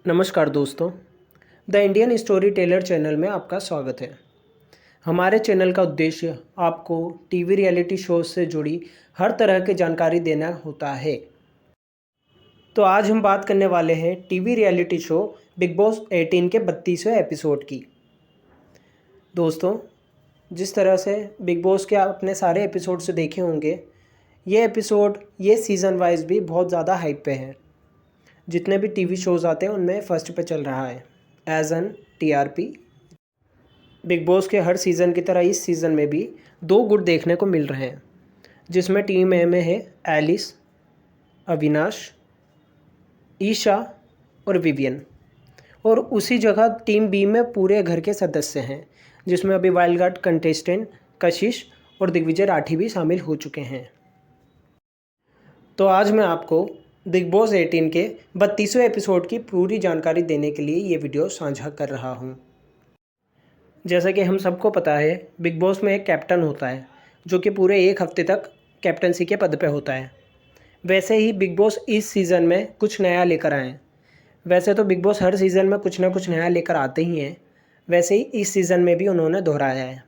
नमस्कार दोस्तों, the Indian story teller channel में आपका स्वागत है। हमारे चैनल का उद्देश्य आपको टीवी रियलिटी शोज से जुड़ी हर तरह की जानकारी देना होता है। तो आज हम बात करने वाले हैं TV reality show big boss 18 के 32वें एपिसोड की। दोस्तों, जिस तरह से बिग बॉस के अपने सारे एपिसोड से देखे होंगे, ये एपिसोड ये सीज़न वाइज भी बहुत ज़्यादा हाइप पे हैं। जितने भी टीवी शोज़ आते हैं उनमें फर्स्ट पे चल रहा है as an TRP. Bigg Boss के हर सीज़न की तरह इस सीज़न में भी 2 गुट देखने को मिल रहे हैं, जिसमें टीम ए में है एलिस, अविनाश, ईशा और विवियन। और उसी जगह टीम बी में पूरे घर के सदस्य हैं, जिसमें अभी वाइल्ड कार्ड कंटेस्टेंट कशिश और दिग्विजय राठी भी शामिल हो चुके हैं। तो आज मैं आपको बिग बॉस 18 के 32वें एपिसोड की पूरी जानकारी देने के लिए ये वीडियो साझा कर रहा हूँ। जैसा कि हम सबको पता है, बिग बॉस में एक कैप्टन होता है जो कि पूरे 1 हफ्ते तक कैप्टनसी के पद पे होता है। वैसे ही बिग बॉस इस सीज़न में कुछ नया लेकर आए हैं। वैसे तो बिग बॉस हर सीज़न में कुछ ना कुछ नया लेकर आते ही हैं, वैसे ही इस सीज़न में भी उन्होंने दोहराया है।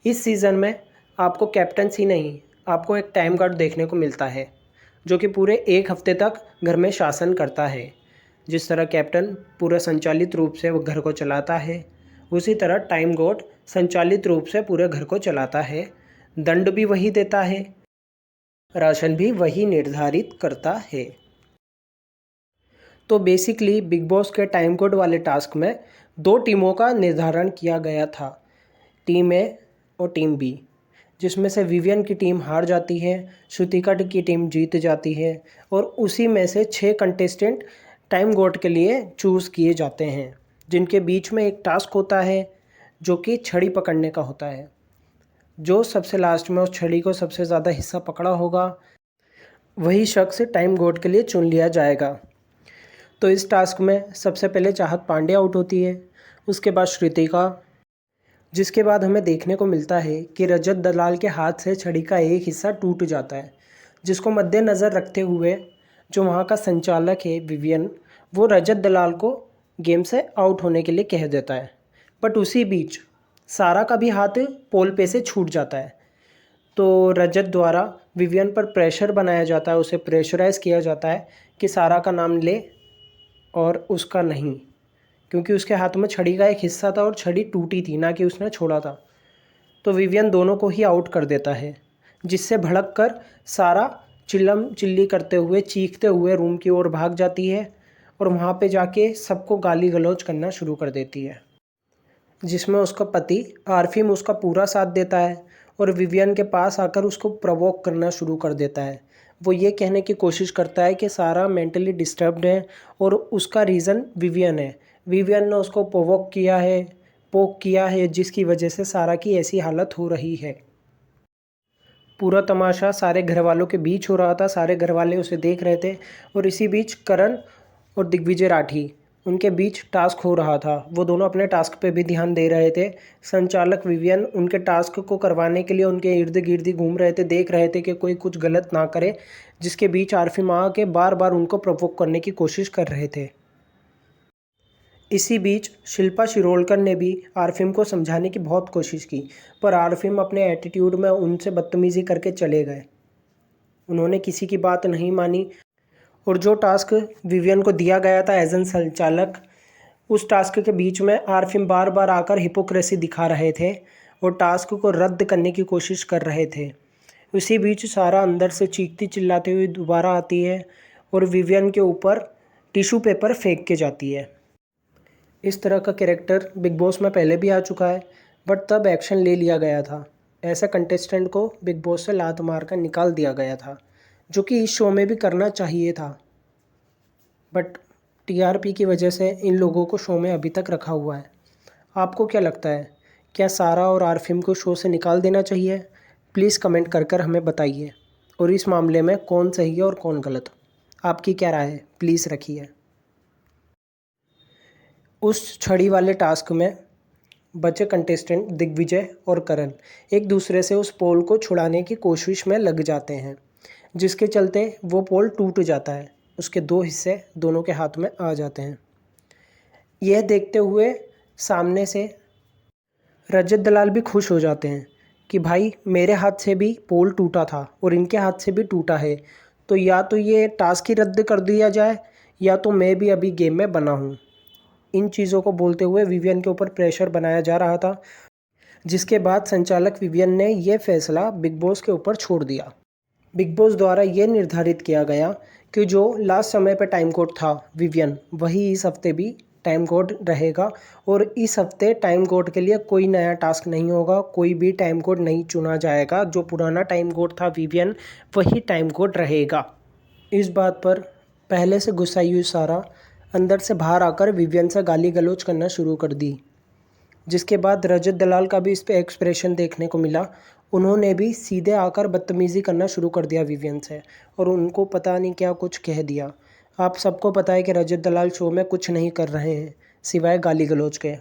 इस सीज़न में आपको कैप्टनसी नहीं, आपको एक टाइम गार्ड देखने को मिलता है जो कि पूरे 1 हफ्ते तक घर में शासन करता है। जिस तरह कैप्टन पूरा संचालित रूप से वो घर को चलाता है, उसी तरह टाइम गार्ड संचालित रूप से पूरे घर को चलाता है। दंड भी वही देता है, राशन भी वही निर्धारित करता है। तो बेसिकली बिग बॉस के टाइम गार्ड वाले टास्क में 2 टीमों का निर्धारण किया गया था, टीम ए और टीम बी, जिसमें से विवियन की टीम हार जाती है, श्रुतिका की टीम जीत जाती है और उसी में से 6 कंटेस्टेंट टाइम गार्ड के लिए चूज़ किए जाते हैं, जिनके बीच में एक टास्क होता है जो कि छड़ी पकड़ने का होता है। जो सबसे लास्ट में उस छड़ी को सबसे ज़्यादा हिस्सा पकड़ा होगा, वही शख्स टाइम गार्ड के लिए चुन लिया जाएगा। तो इस टास्क में सबसे पहले चाहत पांडे आउट होती है, उसके बाद श्रुतिका, जिसके बाद हमें देखने को मिलता है कि रजत दलाल के हाथ से छड़ी का एक हिस्सा टूट जाता है, जिसको मद्देनज़र रखते हुए जो वहाँ का संचालक है विवियन, वो रजत दलाल को गेम से आउट होने के लिए कह देता है। बट उसी बीच सारा का भी हाथ पोल पे से छूट जाता है। तो रजत द्वारा विवियन पर प्रेशर बनाया जाता है, उसे प्रेशराइज़ किया जाता है कि सारा का नाम ले और उसका नहीं, क्योंकि उसके हाथ में छड़ी का एक हिस्सा था और छड़ी टूटी थी, ना कि उसने छोड़ा था। तो विवियन दोनों को ही आउट कर देता है, जिससे भड़क कर सारा चिल्लम चिल्ली करते हुए चीखते हुए रूम की ओर भाग जाती है और वहाँ पे जाके सबको गाली गलौज करना शुरू कर देती है, जिसमें उसका पति आरफिम उसका पूरा साथ देता है और विवियन के पास आकर उसको प्रवोक करना शुरू कर देता है। वो ये कहने की कोशिश करता है कि सारा मेंटली डिस्टर्ब्ड है और उसका रीज़न विवियन है। विवियन ने उसको पोक किया है जिसकी वजह से सारा की ऐसी हालत हो रही है। पूरा तमाशा सारे घर वालों के बीच हो रहा था, सारे घर वाले उसे देख रहे थे और इसी बीच करण और दिग्विजय राठी, उनके बीच टास्क हो रहा था। वो दोनों अपने टास्क पे भी ध्यान दे रहे थे। संचालक विवियन उनके टास्क को करवाने के लिए उनके इर्द गिर्द ही घूम रहे थे, देख रहे थे कि कोई कुछ गलत ना करे, जिसके बीच आरफिम आके बार बार उनको प्रोवोक करने की कोशिश कर रहे थे। इसी बीच शिल्पा शिरोलकर ने भी आरफिम को समझाने की बहुत कोशिश की, पर आरफिम अपने एटीट्यूड में उनसे बदतमीज़ी करके चले गए। उन्होंने किसी की बात नहीं मानी और जो टास्क विवियन को दिया गया था एज एन संचालक, उस टास्क के बीच में आरफिम बार बार आकर हिपोक्रेसी दिखा रहे थे और टास्क को रद्द करने की कोशिश कर रहे थे। उसी बीच सारा अंदर से चीखती चिल्लाते हुए दोबारा आती है और विवियन के ऊपर टिश्यू पेपर फेंक के जाती है। इस तरह का कैरेक्टर बिग बॉस में पहले भी आ चुका है, बट तब एक्शन ले लिया गया था। ऐसे कंटेस्टेंट को बिग बॉस से लात मार कर निकाल दिया गया था, जो कि इस शो में भी करना चाहिए था। बट टीआरपी की वजह से इन लोगों को शो में अभी तक रखा हुआ है। आपको क्या लगता है, क्या सारा और आरफिम को शो से निकाल देना चाहिए? प्लीज़ कमेंट कर हमें बताइए। और इस मामले में कौन सही है और कौन गलत, आपकी क्या राय है, प्लीज़ रखिए। उस छड़ी वाले टास्क में बचे कंटेस्टेंट दिग्विजय और करण एक दूसरे से उस पोल को छुड़ाने की कोशिश में लग जाते हैं, जिसके चलते वो पोल टूट जाता है। उसके 2 हिस्से दोनों के हाथ में आ जाते हैं। यह देखते हुए सामने से रजत दलाल भी खुश हो जाते हैं कि भाई मेरे हाथ से भी पोल टूटा था और इनके हाथ से भी टूटा है, तो या तो ये टास्क ही रद्द कर दिया जाए या तो मैं भी अभी गेम में बना हूँ। इन चीज़ों को बोलते हुए विवियन के ऊपर प्रेशर बनाया जा रहा था, जिसके बाद संचालक विवियन ने यह फैसला बिग बॉस के ऊपर छोड़ दिया। बिग बॉस द्वारा ये निर्धारित किया गया कि जो लास्ट समय पे टाइम कोड था विवियन, वही इस हफ्ते भी टाइम कोड रहेगा और इस हफ्ते टाइम कोड के लिए कोई नया टास्क नहीं होगा, कोई भी टाइम कोड नहीं चुना जाएगा। जो पुराना टाइम कोड था विवियन, वही टाइम कोड रहेगा। इस बात पर पहले से गुस्साई हुई सारा अंदर से बाहर आकर विवियन से गाली गलौज करना शुरू कर दी, जिसके बाद रजत दलाल का भी इस पे एक्सप्रेशन देखने को मिला। उन्होंने भी सीधे आकर बदतमीज़ी करना शुरू कर दिया विवियन से और उनको पता नहीं क्या कुछ कह दिया। आप सबको पता है कि रजत दलाल शो में कुछ नहीं कर रहे हैं सिवाय गाली गलौज के।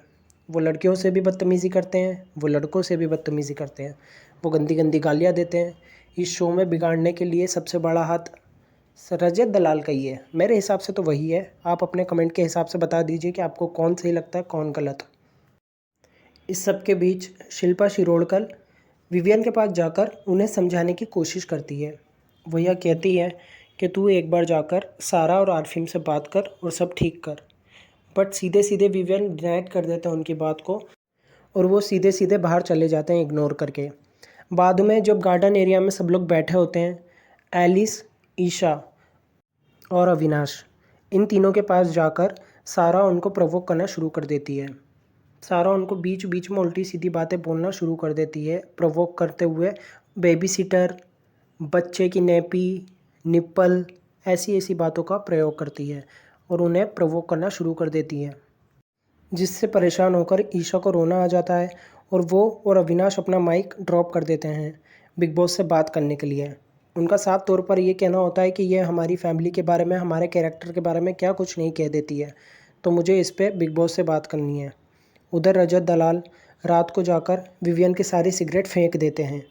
वो लड़कियों से भी बदतमीज़ी करते हैं, वो लड़कों से भी बदतमीज़ी करते हैं, वो गंदी गंदी गालियाँ देते हैं। इस शो में बिगाड़ने के लिए सबसे बड़ा हाथ रजत दलाल का ही है। मेरे हिसाब से तो वही है। आप अपने कमेंट के हिसाब से बता दीजिए कि आपको कौन सही लगता है, कौन गलत। इस सब के बीच शिल्पा शिरोडकर विवियन के पास जाकर उन्हें समझाने की कोशिश करती है। वो यह कहती है कि तू एक बार जाकर सारा और आरफीम से बात कर और सब ठीक कर। बट सीधे सीधे विवियन डिनाइट कर देते हैं उनकी बात को और वो सीधे सीधे बाहर चले जाते हैं इग्नोर करके। बाद में जब गार्डन एरिया में सब लोग बैठे होते हैं, एलिस, ईशा और अविनाश, इन तीनों के पास जाकर सारा उनको प्रवोक करना शुरू कर देती है। सारा उनको बीच बीच में उल्टी सीधी बातें बोलना शुरू कर देती है, प्रवोक करते हुए बेबी सिटर, बच्चे की नेपी, निप्पल, ऐसी ऐसी बातों का प्रयोग करती है और उन्हें प्रवोक करना शुरू कर देती है, जिससे परेशान होकर ईशा को रोना आ जाता है और वो और अविनाश अपना माइक ड्रॉप कर देते हैं बिग बॉस से बात करने के लिए। उनका साफ तौर पर ये कहना होता है कि ये हमारी फैमिली के बारे में, हमारे कैरेक्टर के बारे में क्या कुछ नहीं कह देती है, तो मुझे इस पर बिग बॉस से बात करनी है। उधर रजत दलाल रात को जाकर विवियन की सारी सिगरेट फेंक देते हैं